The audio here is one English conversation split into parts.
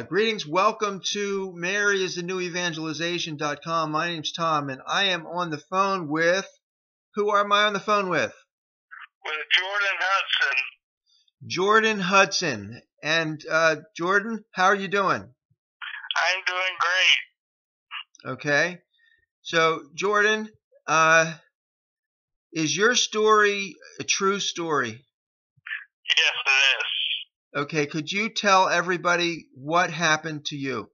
Greetings. Welcome to MaryIsTheNewEvangelization.com. My name's Tom, and I am on the phone with... Who am I on the phone with? With Jordan Hudson. Jordan Hudson. And Jordan, how are you doing? I'm doing great. Okay. So, Jordan, is your story a true story? Yes, it is. Okay, could you tell everybody what happened to you?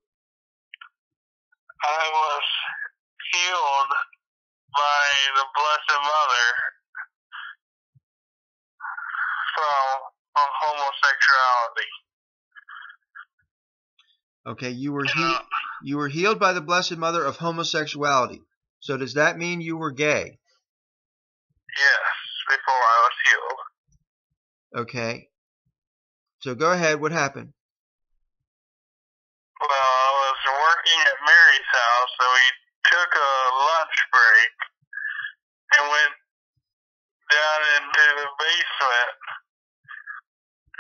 I was healed by the Blessed Mother from homosexuality. Okay, you were healed by the Blessed Mother of homosexuality. So does that mean you were gay? Yes, before I was healed. Okay. So go ahead. What happened? Well, I was working at Mary's house, so we took a lunch break and went down into the basement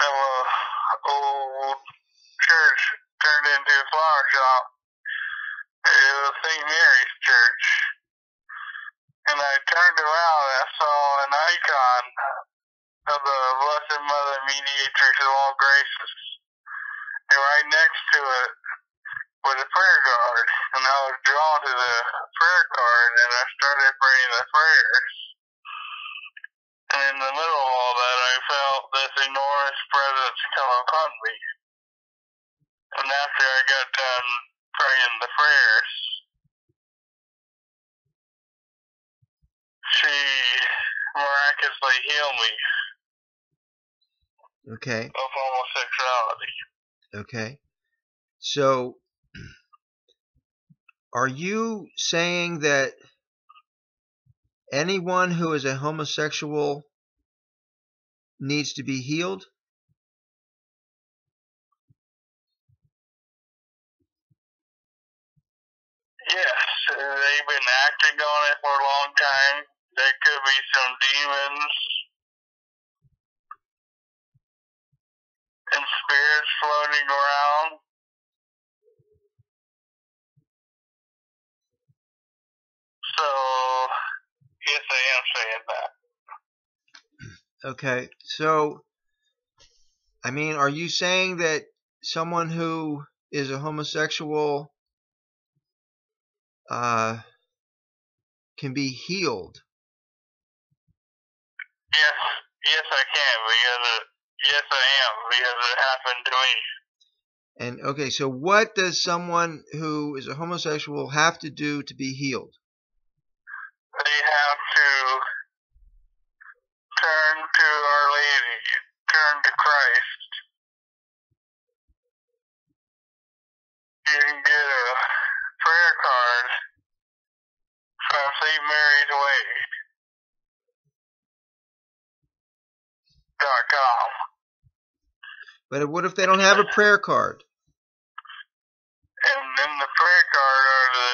of a old church turned into a flower shop. It was St. Mary's Church. And I turned around and I saw an icon of the Blessed Mother Mediatrix of all graces. And right next to it was a prayer card. And I was drawn to the prayer card and I started praying the prayers. And in the middle of all that, I felt this enormous presence come upon me. And after I got done praying the prayers, she miraculously healed me Okay. of homosexuality. Okay. So are you saying that anyone who is a homosexual needs to be healed? Yes, they've been acting on it for a long time. There could be some demons and spirits floating around. So, yes, I am saying that. Okay. So, I mean, are you saying that someone who is a homosexual can be healed? Yes, I can, yes, I am, because it happened to me. And okay, so what does someone who is a homosexual have to do to be healed? They have to turn to Our Lady, turn to Christ. You can get a prayer card from St. Mary's Way.com. But what if they don't have a prayer card? And in the prayer card are the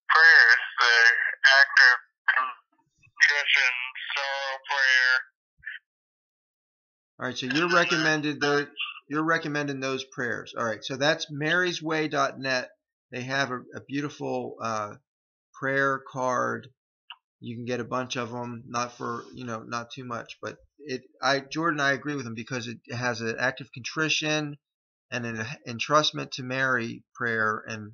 prayers, the active contrition, sorrow prayer. All right, so you're recommending those prayers. All right, so that's marysway.net. They have a beautiful prayer card. You can get a bunch of them, not for not too much, but Jordan, I agree with him because it has an active contrition and an entrustment to Mary prayer and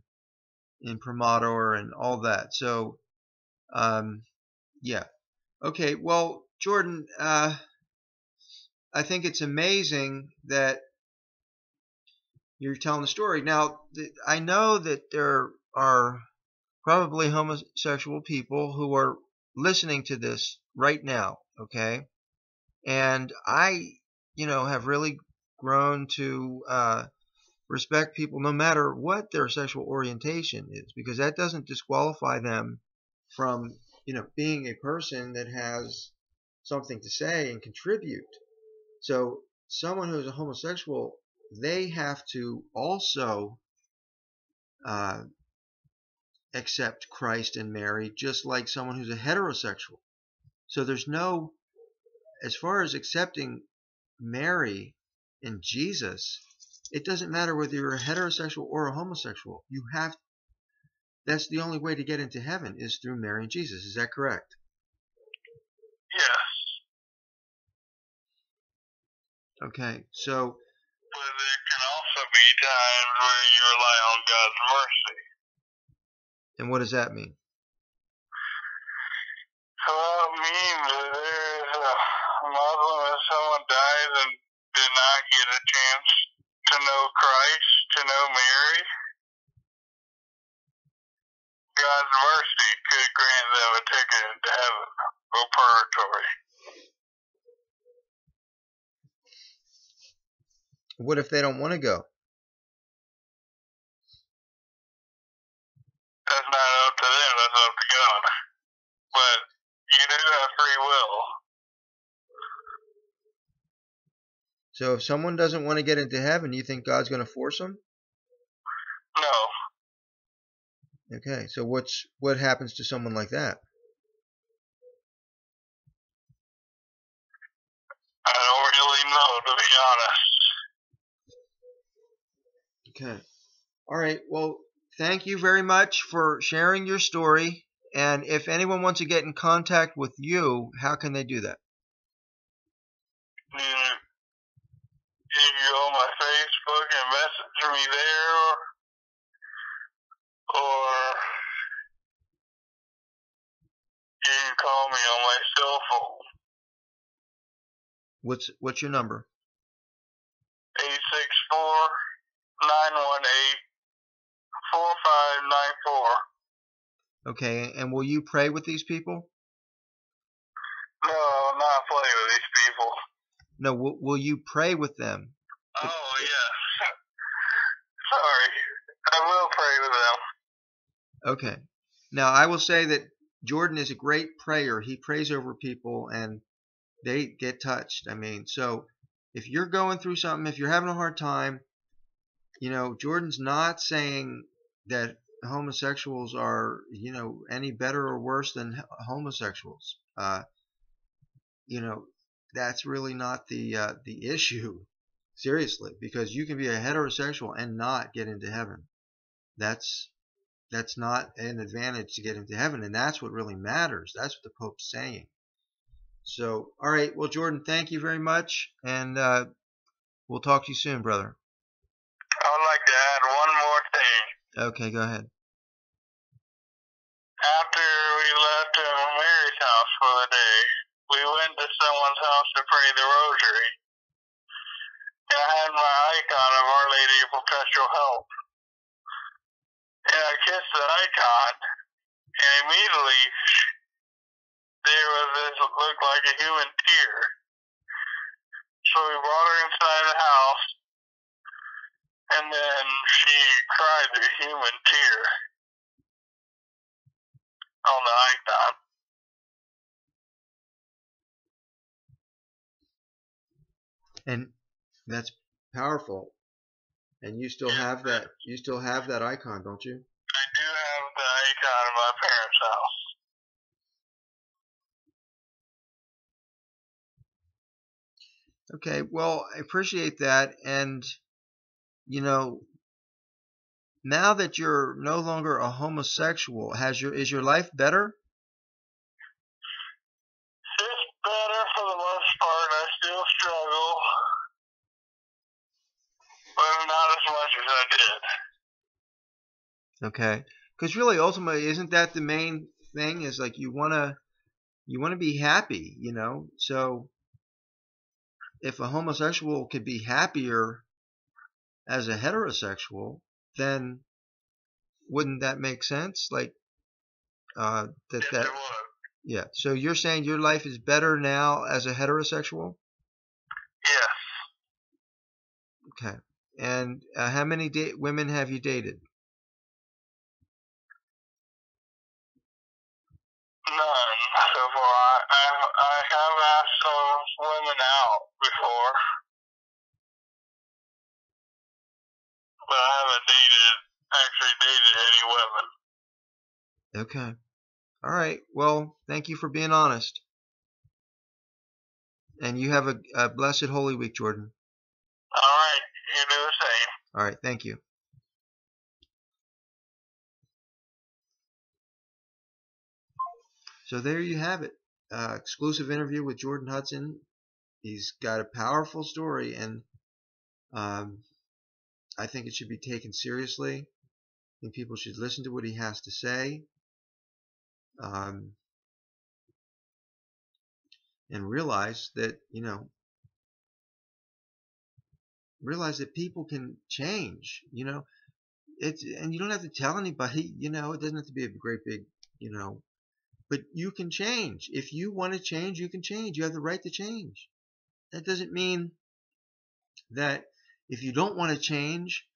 imprimatur and all that. So, yeah, okay. Well, Jordan, I think it's amazing that you're telling the story. Now, I know that there are probably homosexual people who are listening to this right now, okay? And I, have really grown to respect people no matter what their sexual orientation is, because that doesn't disqualify them from, being a person that has something to say and contribute. So someone who's a homosexual, they have to also accept Christ and Mary, just like someone who's a heterosexual. So there's no, as far as accepting Mary and Jesus, It doesn't matter whether you're a heterosexual or a homosexual. That's the only way to get into heaven is through marrying Jesus. Is that correct? Yes. Okay, so. But there can also be times where you rely on God's mercy. And what does that mean? Well, it means that there's a Muslim, if someone dies and did not get a chance to know Christ, to know Mary, God's mercy could grant them a ticket into heaven or purgatory. What if they don't want to go? That's not up to them, that's up to God. But you do have free will. So if someone doesn't want to get into heaven, you think God's going to force them? No. Okay, so what happens to someone like that? I don't really know, to be honest. Okay. All right. Well, thank you very much for sharing your story. And if anyone wants to get in contact with you, how can they do that? You can go on my Facebook and message me there, or you can call me on my cell phone. What's your number? 864-918-4594. Okay, and will you pray with these people? No, I'm not playing with these people. No, will you pray with them? Oh, yes. Sorry. I will pray with them. Okay. Now, I will say that Jordan is a great prayer. He prays over people, and they get touched. I mean, so if you're going through something, if you're having a hard time, Jordan's not saying that homosexuals are, any better or worse than homosexuals. That's really not the issue, seriously, because you can be a heterosexual and not get into heaven. That's not an advantage to get into heaven, and that's what really matters. That's what the Pope's saying. So, all right, well, Jordan, thank you very much, and we'll talk to you soon, brother. I'd like to add one more thing. Okay, go ahead. After we left Mary's house for the day, we went to someone's house to pray the rosary. And I had my icon of Our Lady of Perpetual Help. And I kissed the icon, and immediately there was this looked like a human tear. So we brought her inside the house, and then she cried a human tear on the icon. And that's powerful. And you still have that. You still have that icon, don't you? I do have the icon in my parents' house. Okay, well, I appreciate that. And, now that you're no longer a homosexual, is your life better? It's better for the most part. I still struggle, but not as much as I did. Okay, because really, ultimately, isn't that the main thing? Is like you wanna be happy, So if a homosexual could be happier as a heterosexual, then wouldn't that make sense? Like Yes, it would. Yeah. So you're saying your life is better now as a heterosexual? Yes. Okay. And how many women have you dated? None so far. I have asked some women out before, but I haven't actually dated any women. Okay. All right. Well, thank you for being honest. And you have a blessed Holy Week, Jordan. All right. You do the same. All right, thank you. So there you have it. Exclusive interview with Jordan Hudson. He's got a powerful story, and I think it should be taken seriously. I think people should listen to what he has to say, and realize that, realize that people can change. And you don't have to tell anybody. It doesn't have to be a great big, but you can change. If you want to change, you can change. You have the right to change. That doesn't mean that if you don't want to change,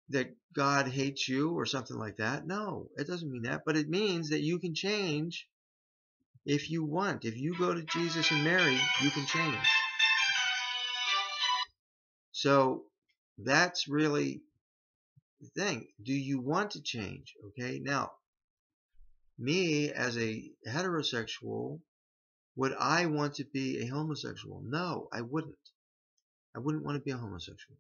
that God hates you or something like that. No, it doesn't mean that. But it means that you can change if you want. If you go to Jesus and Mary, you can change. So that's really the thing. Do you want to change? Okay, now, me as a heterosexual, would I want to be a homosexual? No, I wouldn't. I wouldn't want to be a homosexual.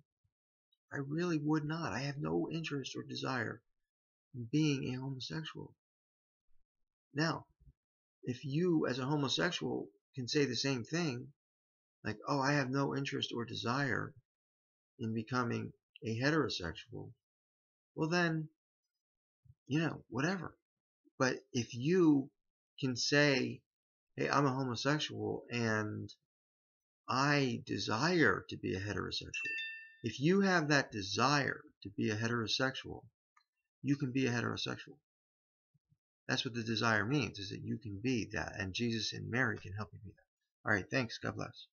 I really would not. I have no interest or desire in being a homosexual. Now, if you as a homosexual can say the same thing, like, oh, I have no interest or desire in becoming a heterosexual, well then, whatever. But if you can say, hey, I'm a homosexual and I desire to be a heterosexual. If you have that desire to be a heterosexual, you can be a heterosexual. That's what the desire means, is that you can be that. And Jesus and Mary can help you be that. All right, thanks. God bless.